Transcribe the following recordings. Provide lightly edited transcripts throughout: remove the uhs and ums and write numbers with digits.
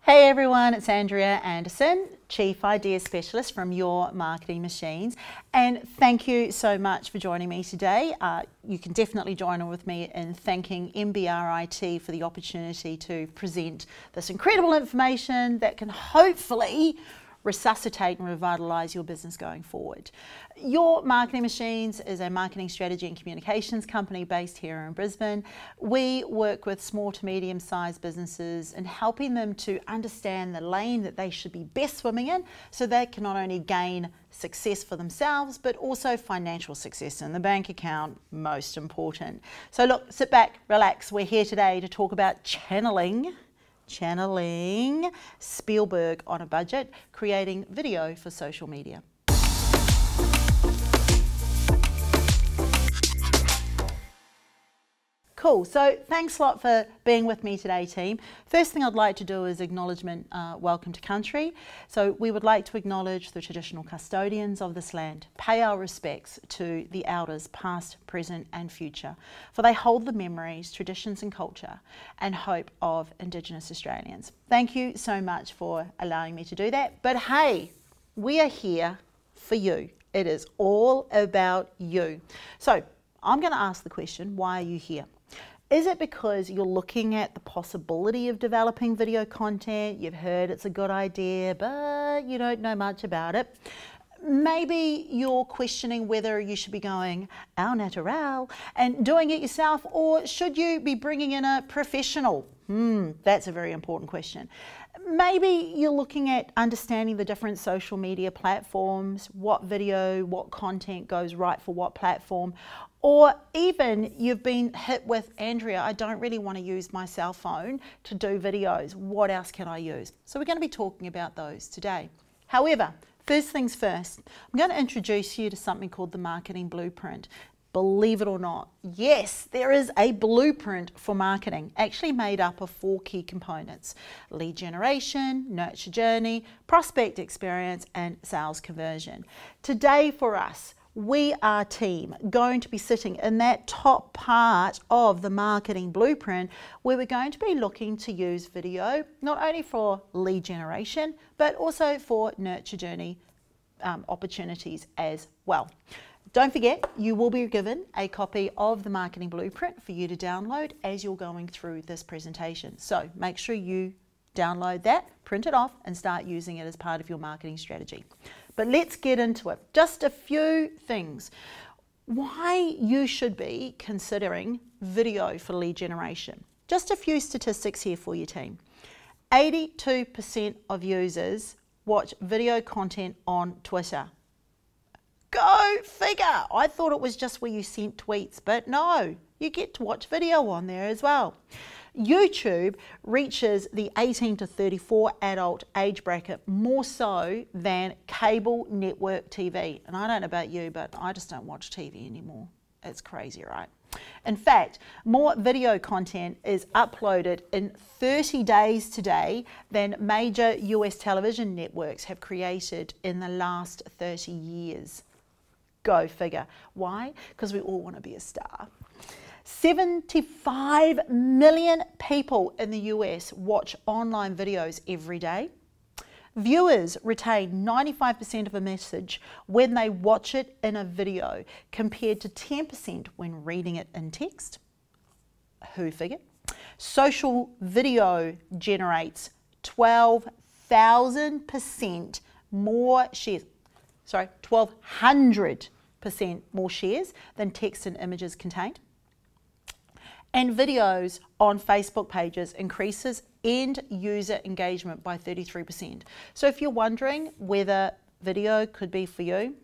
Hey everyone, it's Andrea Anderson, Chief Idea Specialist from Your Marketing Machines, and thank you so much for joining me today. You can definitely join in with me in thanking MBRIT for the opportunity to present this incredible information that can hopefully resuscitate and revitalise your business going forward. Your Marketing Machines is a marketing strategy and communications company based here in Brisbane. We work with small to medium sized businesses and helping them to understand the lane that they should be best swimming in so they can not only gain success for themselves but also financial success in the bank account, most important. So look, sit back, relax. We're here today to talk about channeling Spielberg on a budget, creating video for social media. Cool, so thanks a lot for being with me today, team. First thing I'd like to do is acknowledgement, welcome to country. So we would like to acknowledge the traditional custodians of this land, pay our respects to the elders past, present and future, for they hold the memories, traditions and culture and hope of Indigenous Australians. Thank you so much for allowing me to do that. But hey, we are here for you. It is all about you. So I'm going to ask the question, why are you here? Is it because you're looking at the possibility of developing video content? You've heard it's a good idea, but you don't know much about it. Maybe you're questioning whether you should be going au naturale and doing it yourself, or should you be bringing in a professional? That's a very important question. Maybe you're looking at understanding the different social media platforms, what video, what content goes right for what platform, or even you've been hit with, Andrea, I don't really want to use my cell phone to do videos. What else can I use? So we're going to be talking about those today. However, first things first, I'm going to introduce you to something called the Marketing Blueprint. Believe it or not, yes, there is a blueprint for marketing, actually made up of 4 key components: lead generation, nurture journey, prospect experience, and sales conversion. Today for us, we are team going to be sitting in that top part of the marketing blueprint where we're going to be looking to use video, not only for lead generation, but also for nurture journey opportunities as well. Don't forget, you will be given a copy of the marketing blueprint for you to download as you're going through this presentation. So make sure you download that, print it off, and start using it as part of your marketing strategy. But let's get into it. Just a few things. Why you should be considering video for lead generation. Just a few statistics here for your team. 82% of users watch video content on Twitter. Go figure! I thought it was just where you sent tweets, but no, you get to watch video on there as well. YouTube reaches the 18 to 34 adult age bracket more so than cable network TV. And I don't know about you, but I just don't watch TV anymore. It's crazy, right? In fact, more video content is uploaded in 30 days today than major US television networks have created in the last 30 years. Go figure. Why? Because we all want to be a star. 75 million people in the US watch online videos every day. Viewers retain 95% of a message when they watch it in a video, compared to 10% when reading it in text. Who figured? Social video generates 12,000% more shares. Sorry, 1,200% more shares than text and images contained. And videos on Facebook pages increases end user engagement by 33%. So if you're wondering whether video could be for you,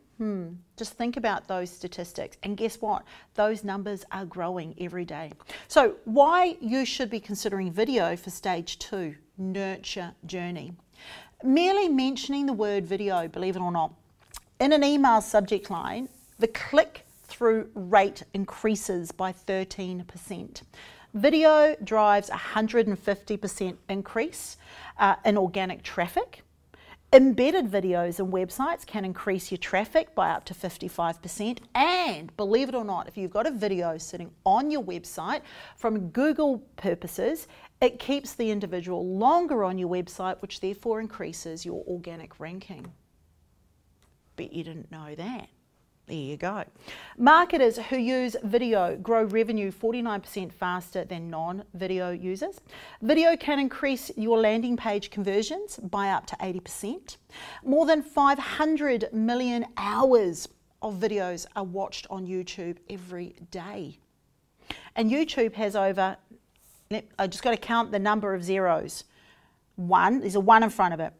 just think about those statistics. And guess what? Those numbers are growing every day. So why you should be considering video for stage 2, nurture journey. Merely mentioning the word video, believe it or not, in an email subject line, the click-through rate increases by 13%. Video drives 150% increase in organic traffic. Embedded videos and websites can increase your traffic by up to 55%. And believe it or not, if you've got a video sitting on your website, from Google purposes, It keeps the individual longer on your website, which therefore increases your organic ranking. Bet you didn't know that. There you go. Marketers who use video grow revenue 49% faster than non-video users. Video can increase your landing page conversions by up to 80%. More than 500 million hours of videos are watched on YouTube every day. And YouTube has over, I just got to count the number of zeros. There's a 1 in front of it.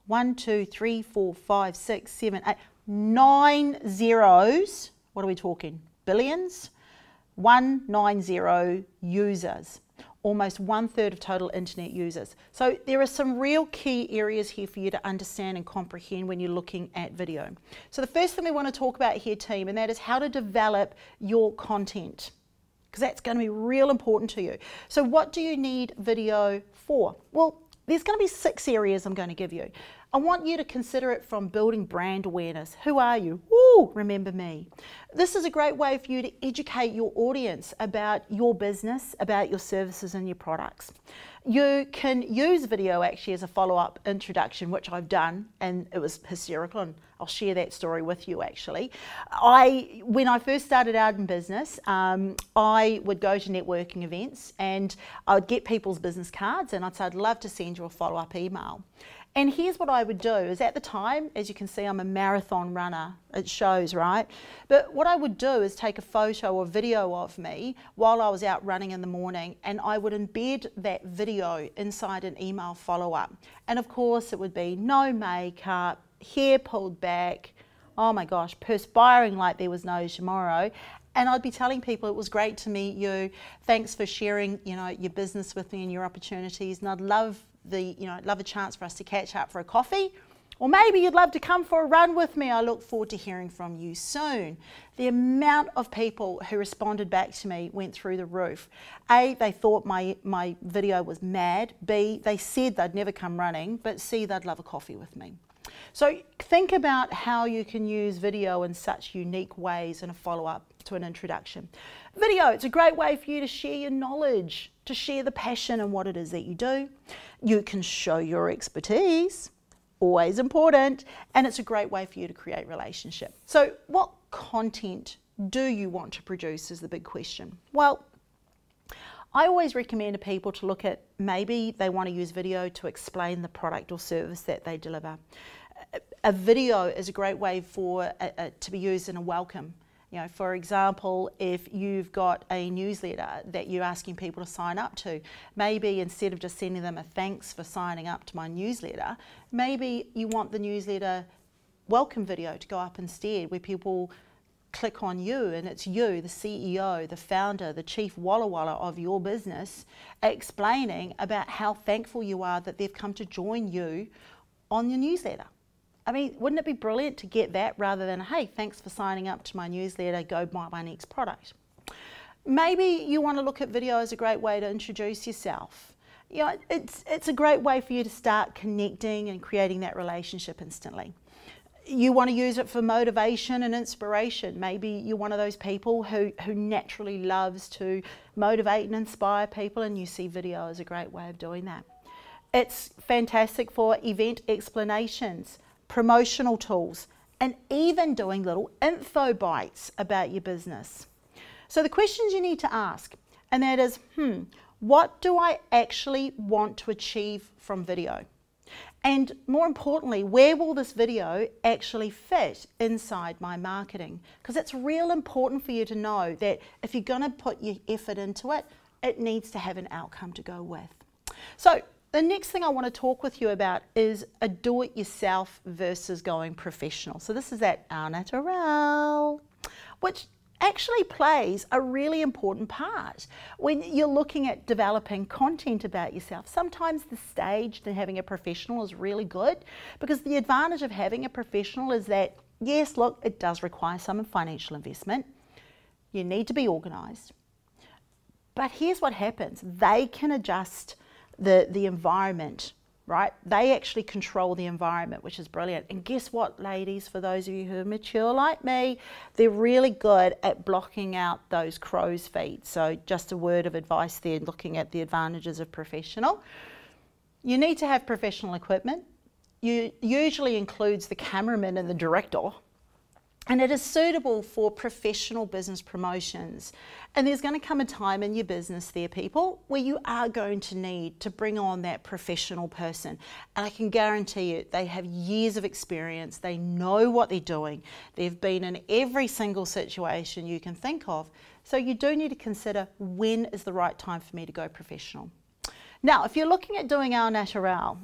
1, 2, 3, 4, 5, 6, 7, 8. 9 zeros, what are we talking? Billions? 190 users, almost 1/3 of total internet users. So there are some real key areas here for you to understand and comprehend when you're looking at video. So the first thing we want to talk about here, team, and that is how to develop your content, because that's going to be real important to you. So what do you need video for? Well, there's going to be 6 areas I'm going to give you. I want you to consider it from building brand awareness. Who are you? Ooh, remember me. This is a great way for you to educate your audience about your business, about your services and your products. You can use video actually as a follow-up introduction, which I've done, and it was hysterical, and I'll share that story with you actually. When I first started out in business, I would go to networking events and I would get people's business cards and I'd say, I'd love to send you a follow-up email. And here's what I would do is, at the time, as you can see, I'm a marathon runner. It shows, right? But what I would do is take a photo or video of me while I was out running in the morning, and I would embed that video inside an email follow-up. And of course, it would be no makeup, hair pulled back, oh my gosh, perspiring like there was no tomorrow. And I'd be telling people it was great to meet you. Thanks for sharing, your business with me and your opportunities. And I'd love a chance for us to catch up for a coffee. Or maybe you'd love to come for a run with me. I look forward to hearing from you soon. The amount of people who responded back to me went through the roof. A, they thought my video was mad. B, they said they'd never come running. But C, they'd love a coffee with me. So think about how you can use video in such unique ways in a follow-up to an introduction. Video, it's a great way for you to share your knowledge, to share the passion in what it is that you do. You can show your expertise, always important, and it's a great way for you to create relationship. So what content do you want to produce is the big question. Well, I always recommend to people to look at, maybe they want to use video to explain the product or service that they deliver. A video is a great way to be used in a welcome. For example, if you've got a newsletter that you're asking people to sign up to, maybe instead of just sending them a thanks for signing up to my newsletter, maybe you want the newsletter welcome video to go up instead, where people click on you and it's you, the CEO, the founder, the chief walla walla of your business, explaining about how thankful you are that they've come to join you on your newsletter. I mean, wouldn't it be brilliant to get that rather than, hey, thanks for signing up to my newsletter, go buy my next product. Maybe you want to look at video as a great way to introduce yourself. It's a great way for you to start connecting and creating that relationship instantly. You want to use it for motivation and inspiration. Maybe you're one of those people who naturally loves to motivate and inspire people, and you see video as a great way of doing that. It's fantastic for event explanations, promotional tools, and even doing little info bites about your business. So the questions you need to ask, and that is, what do I actually want to achieve from video? And more importantly, where will this video actually fit inside my marketing? Because it's real important for you to know that if you're going to put your effort into it, it needs to have an outcome to go with. So the next thing I want to talk with you about is a do-it-yourself versus going professional. So this is that naturale, which actually plays a really important part when you're looking at developing content about yourself. Sometimes the stage to having a professional is really good, because the advantage of having a professional is that, yes, look, it does require some financial investment. You need to be organised. But here's what happens. They can adjust the environment right? They actually control the environment, which is brilliant. And guess what, ladies, for those of you who are mature like me, they're really good at blocking out those crow's feet. So just a word of advice there, looking at the advantages of professional. You need to have professional equipment. It usually includes the cameraman and the director. And it is suitable for professional business promotions. And there's going to come a time in your business there, people, where you are going to need to bring on that professional person. And I can guarantee you, they have years of experience. They know what they're doing. They've been in every single situation you can think of. So you do need to consider, when is the right time for me to go professional? Now, if you're looking at doing our naturale,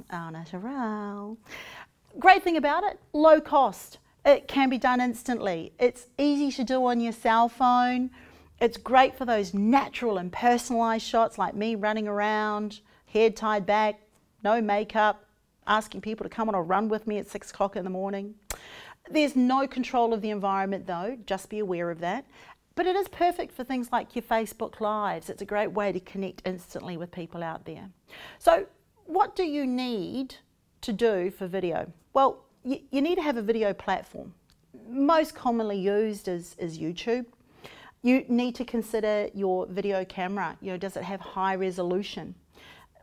great thing about it, low cost. It can be done instantly. It's easy to do on your cell phone. It's great for those natural and personalised shots like me running around, hair tied back, no makeup, asking people to come on a run with me at 6 o'clock in the morning. There's no control of the environment though, just be aware of that. But it is perfect for things like your Facebook Lives. It's a great way to connect instantly with people out there. So what do you need to do for video? Well, you need to have a video platform. Most commonly used is YouTube. You need to consider your video camera. Does it have high resolution?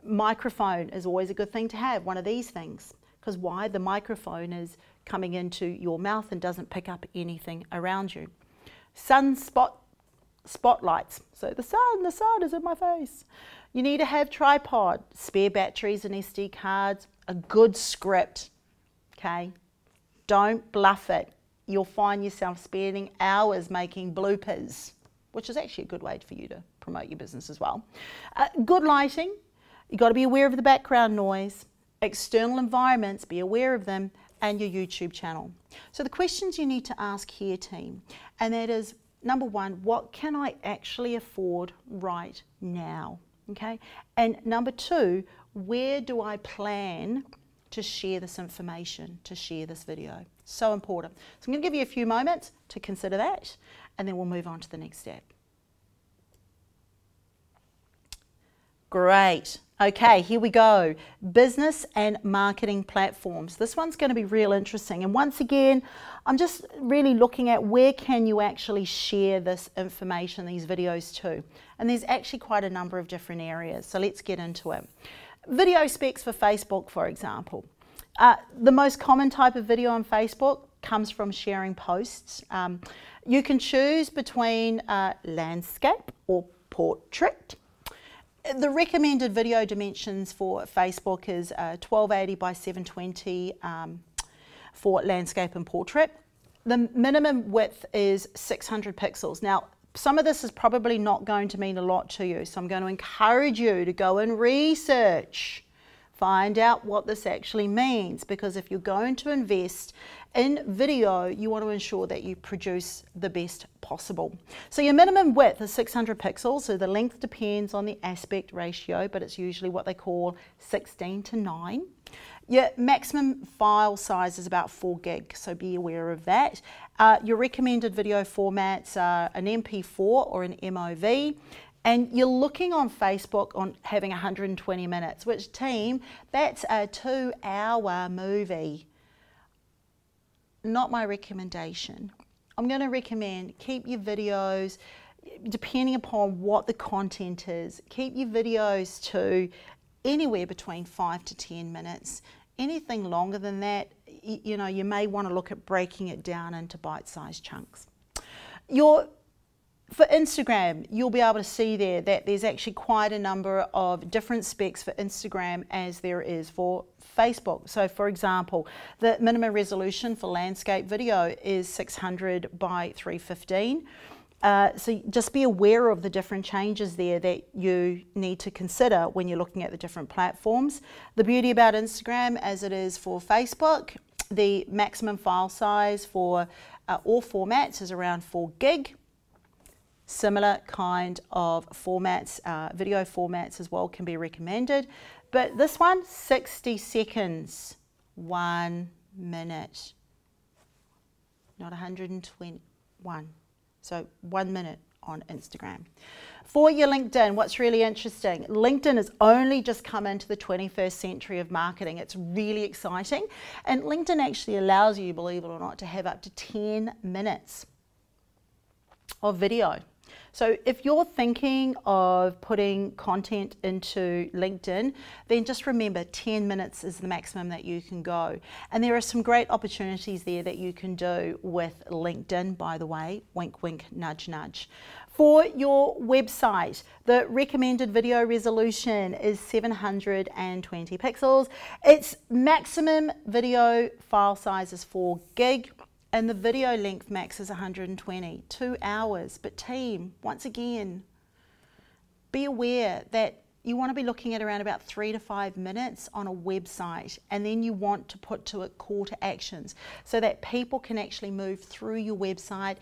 Microphone is always a good thing to have, one of these things. Because why? The microphone is coming into your mouth and doesn't pick up anything around you. Spotlights. So the sun is in my face. You need to have tripod, spare batteries and SD cards, a good script. Okay, don't bluff it. You'll find yourself spending hours making bloopers, which is actually a good way for you to promote your business as well. Good lighting. You've got to be aware of the background noise. External environments, be aware of them, and your YouTube channel. So the questions you need to ask here, team, and that is, number one, what can I actually afford right now? Okay, and number two, where do I plan to share this information, to share this video? So important. So I'm going to give you a few moments to consider that, and then we'll move on to the next step. Great. Okay, here we go. Business and marketing platforms. This one's going to be real interesting. And once again, I'm just really looking at where can you actually share this information, these videos to. And there's actually quite a number of different areas. So let's get into it. Video specs for Facebook, for example. The most common type of video on Facebook comes from sharing posts. You can choose between landscape or portrait. The recommended video dimensions for Facebook is 1280 by 720 for landscape and portrait. The minimum width is 600 pixels. Now, some of this is probably not going to mean a lot to you, so I'm going to encourage you to go and research, find out what this actually means, because if you're going to invest in video, you want to ensure that you produce the best possible. So your minimum width is 600 pixels, so the length depends on the aspect ratio, but it's usually what they call 16:9. Your maximum file size is about 4 gig, so be aware of that. Your recommended video formats are an MP4 or an MOV, and you're looking on Facebook on having 120 minutes, which, team, that's a 2-hour movie. Not my recommendation. I'm going to recommend keep your videos, depending upon what the content is, keep your videos to anywhere between 5 to 10 minutes. Anything longer than that, you may want to look at breaking it down into bite-sized chunks. For Instagram, you'll be able to see there that there's actually quite a number of different specs for Instagram as there is for Facebook. So for example, the minimum resolution for landscape video is 600 by 315. So just be aware of the different changes there that you need to consider when you're looking at the different platforms. The beauty about Instagram, as it is for Facebook, the maximum file size for all formats is around 4 gig. Similar kind of formats, video formats as well, can be recommended. But this one, 60 seconds, 1 minute, not 121. So 1 minute on Instagram. For your LinkedIn, what's really interesting, LinkedIn has only just come into the 21st century of marketing. It's really exciting. And LinkedIn actually allows you, believe it or not, to have up to 10 minutes of video. So if you're thinking of putting content into LinkedIn, then just remember 10 minutes is the maximum that you can go. And there are some great opportunities there that you can do with LinkedIn, by the way, wink, wink, nudge, nudge. For your website, the recommended video resolution is 720 pixels. Its maximum video file size is 4 gig. And the video length max is 120, 2 hours. But team, once again, be aware that you want to be looking at around about 3 to 5 minutes on a website, and then you want to put to it call to actions so that people can actually move through your website,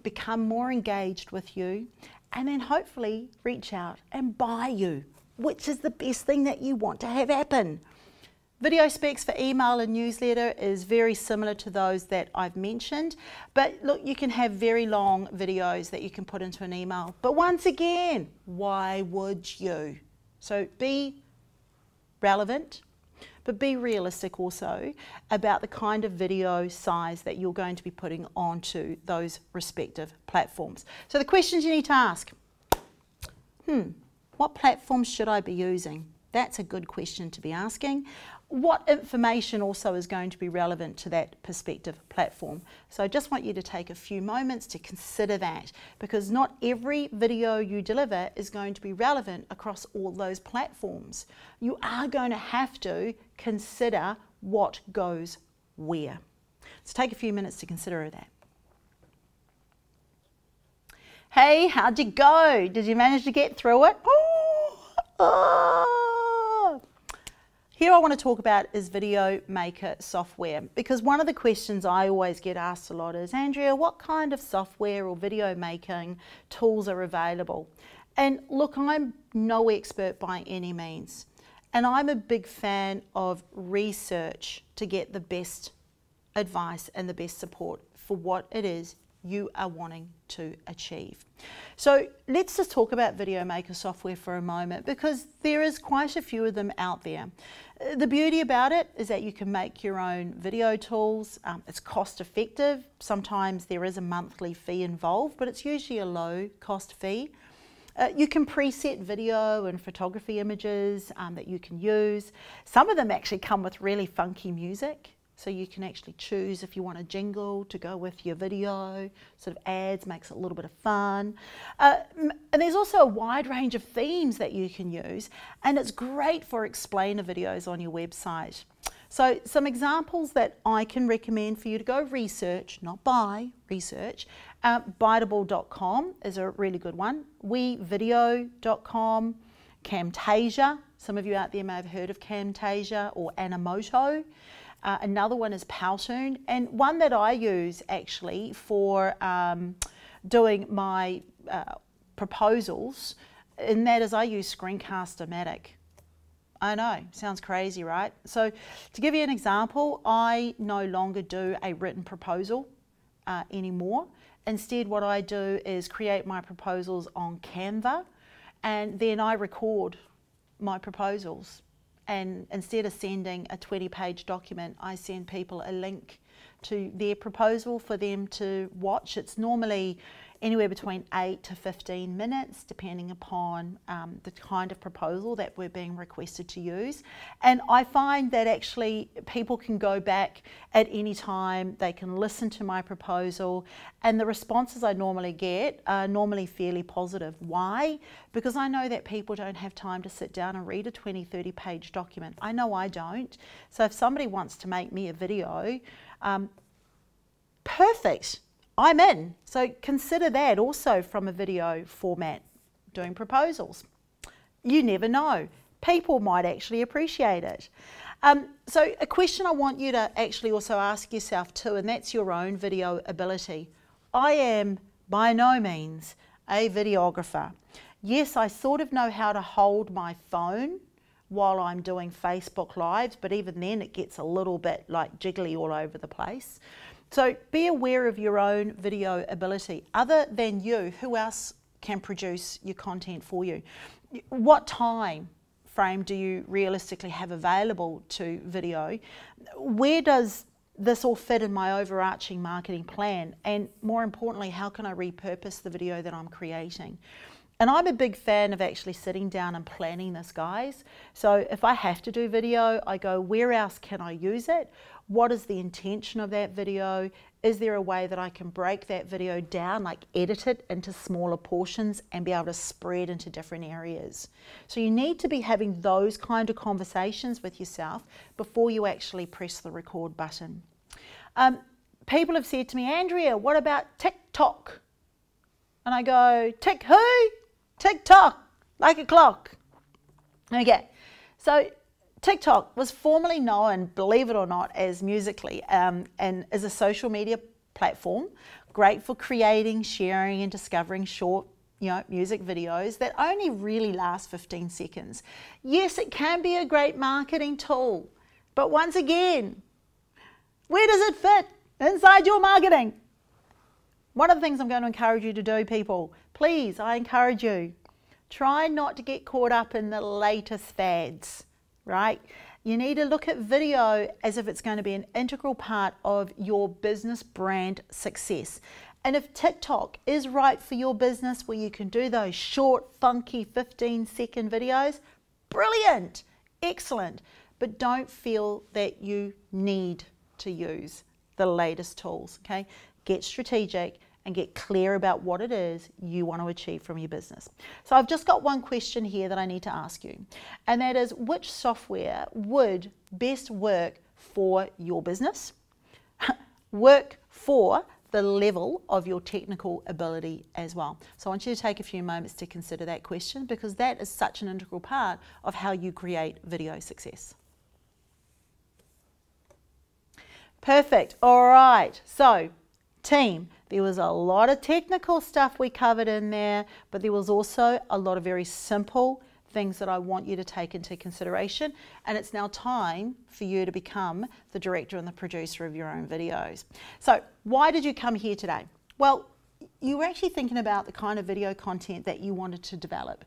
become more engaged with you, and then hopefully reach out and buy you, which is the best thing that you want to have happen. Video specs for email and newsletter is very similar to those that I've mentioned, but look, you can have very long videos that you can put into an email. But once again, why would you? So be relevant, but be realistic also about the kind of video size that you're going to be putting onto those respective platforms. So the questions you need to ask, what platforms should I be using? That's a good question to be asking. What information also is going to be relevant to that prospective platform? So I just want you to take a few moments to consider that, because not every video you deliver is going to be relevant across all those platforms. You are going to have to consider what goes where. So take a few minutes to consider that. Hey, how'd you go? Did you manage to get through it? Here I want to talk about is Video Maker software, because one of the questions I always get asked a lot is, Andrea, what kind of software or video making tools are available? And look, I'm no expert by any means, and I'm a big fan of research to get the best advice and the best support for what it is you are wanting to achieve. So let's just talk about Video Maker software for a moment, because there is quite a few of them out there. The beauty about it is that you can make your own video tools. It's cost effective. Sometimes there is a monthly fee involved, but it's usually a low cost fee. You can preset video and photography images that you can use. Some of them actually come with really funky music. So you can actually choose if you want a jingle to go with your video, sort of ads, makes it a little bit of fun. And there's also a wide range of themes that you can use, and it's great for explainer videos on your website. So some examples that I can recommend for you to go research, not buy, research. Biteable.com is a really good one. WeVideo.com, Camtasia. Some of you out there may have heard of Camtasia or Animoto. Another one is Powtoon, and one that I use actually for doing my proposals, and that is I use Screencast-O-Matic. I know, sounds crazy, right? So to give you an example, I no longer do a written proposal anymore. Instead, what I do is create my proposals on Canva, and then I record my proposals. And instead of sending a 20-page document, I send people a link to their proposal for them to watch. It's normally anywhere between 8 to 15 minutes, depending upon the kind of proposal that we're being requested to use. And I find that actually people can go back at any time, they can listen to my proposal, and the responses I normally get are normally fairly positive. Why? Because I know that people don't have time to sit down and read a 20, 30-page document. I know I don't. So if somebody wants to make me a video, perfect. I'm in. So consider that also from a video format, doing proposals. You never know. People might actually appreciate it. So a question I want you to actually also ask yourself too, and that's your own video ability. I am by no means a videographer. Yes, I sort of know how to hold my phone while I'm doing Facebook Lives, but even then it gets a little bit like jiggly all over the place. So be aware of your own video ability. Other than you, who else can produce your content for you. What time frame do you realistically have available to video? Where does this all fit in my overarching marketing plan? And more importantly, how can I repurpose the video that I'm creating? And I'm a big fan of actually sitting down and planning this, guys. So if I have to do video, I go, where else can I use it? What is the intention of that video? Is there a way that I can break that video down, like edit it into smaller portions and be able to spread into different areas? So you need to be having those kind of conversations with yourself before you actually press the record button. People have said to me, Andrea, what about TikTok? And I go, tick who? TikTok, like a clock. Okay, so TikTok was formerly known, believe it or not, as Musical.ly, and is a social media platform, great for creating, sharing and discovering short, music videos that only really last 15 seconds. Yes, it can be a great marketing tool, but once again, where does it fit inside your marketing? One of the things I'm going to encourage you to do, people, please, I encourage you, try not to get caught up in the latest fads, right? You need to look at video as if it's going to be an integral part of your business brand success. And if TikTok is right for your business where you can do those short, funky 15-second videos, brilliant, excellent. But don't feel that you need to use the latest tools, okay? Get strategic and get clear about what it is you want to achieve from your business. So I've just got one question here that I need to ask you, and that is, which software would best work for your business, work for the level of your technical ability as well? So I want you to take a few moments to consider that question, because that is such an integral part of how you create video success. Perfect. All right. So, team, there was a lot of technical stuff we covered in there, but there was also a lot of very simple things that I want you to take into consideration. And it's now time for you to become the director and the producer of your own videos. So, why did you come here today? Well, you were actually thinking about the kind of video content that you wanted to develop.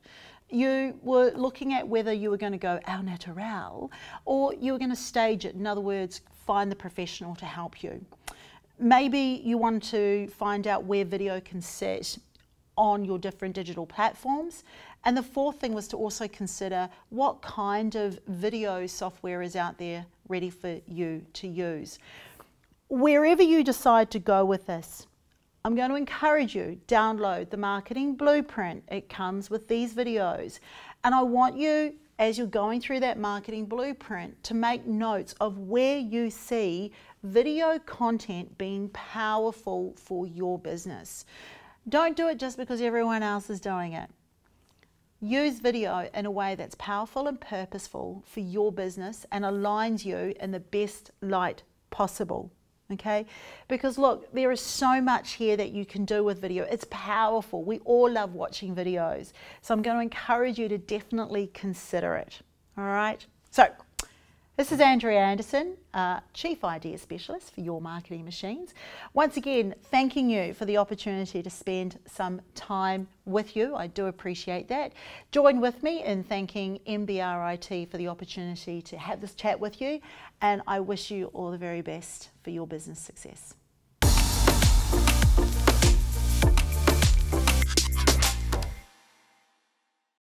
You were looking at whether you were going to go au naturale or you were going to stage it. In other words, find the professional to help you. Maybe you want to find out where video can sit on your different digital platforms. And the fourth thing was to also consider what kind of video software is out there ready for you to use. Wherever you decide to go with this, I'm going to encourage you, download the marketing blueprint. It comes with these videos. And I want you, as you're going through that marketing blueprint, to make notes of where you see video content being powerful for your business. Don't do it just because everyone else is doing it. Use video in a way that's powerful and purposeful for your business and aligns you in the best light possible. Okay? Because look, there is so much here that you can do with video. It's powerful. We all love watching videos. So I'm going to encourage you to definitely consider it. All right? So this is Andrea Anderson, Chief Idea Specialist for Your Marketing Machines. Once again, thanking you for the opportunity to spend some time with you. I do appreciate that. Join with me in thanking MBRIT for the opportunity to have this chat with you, and I wish you all the very best for your business success.